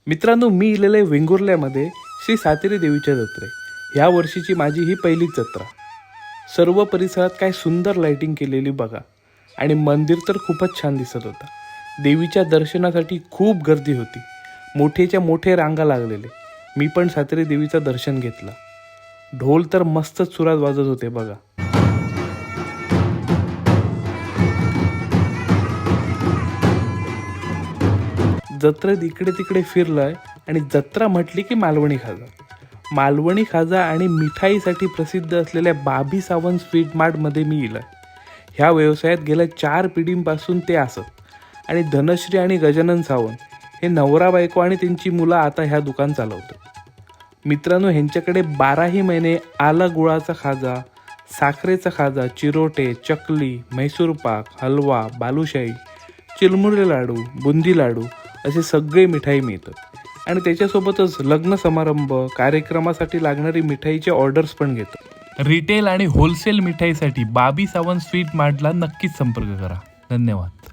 मित्रांनो, मी इलेले वेंगुर्ल्यामध्ये श्री सातेरी देवीच्या जत्रे. ह्या वर्षीची माझी ही पहिलीच जत्रा. सर्व परिसरात काय सुंदर लाइटिंग केलेली बघा. आणि मंदिर तर खूपच छान दिसत होता. देवीच्या दर्शनासाठी खूप गर्दी होती. मोठेच्या मोठे रांगा लागलेले. मी पण सातेरी देवीचं दर्शन घेतलं. ढोल तर मस्तच सुरात वाजत होते बघा. जत्रेत इकडे तिकडे फिरलंय आणि जत्रा म्हटली की मालवणी खाजा. मालवणी खाजा आणि मिठाईसाठी प्रसिद्ध असलेल्या बाबी सावंत स्वीट मार्टमध्ये मी इलाय. ह्या व्यवसायात गेल्या 4 पिढींपासून ते असत. आणि धनश्री आणि गजानन सावंत हे नवरा बायको आणि त्यांची मुलं आता ह्या दुकान चालवतात. मित्रांनो, ह्यांच्याकडे 12ही महिने आला गुळाचा खाजा, साखरेचा खाजा, चिरोटे, चकली, म्हैसूर पाक, हलवा, बालुशाही, चिरमुरे लाडू, बुंदी लाडू असे सगळे मिठाई मिळतात. आणि त्याच्यासोबतच लग्न समारंभ कार्यक्रमासाठी लागणारी मिठाईचे ऑर्डर्स पण घेतात. रिटेल आणि होलसेल मिठाईसाठी बाबी सावंत स्वीट मार्टला नक्कीच संपर्क करा. धन्यवाद.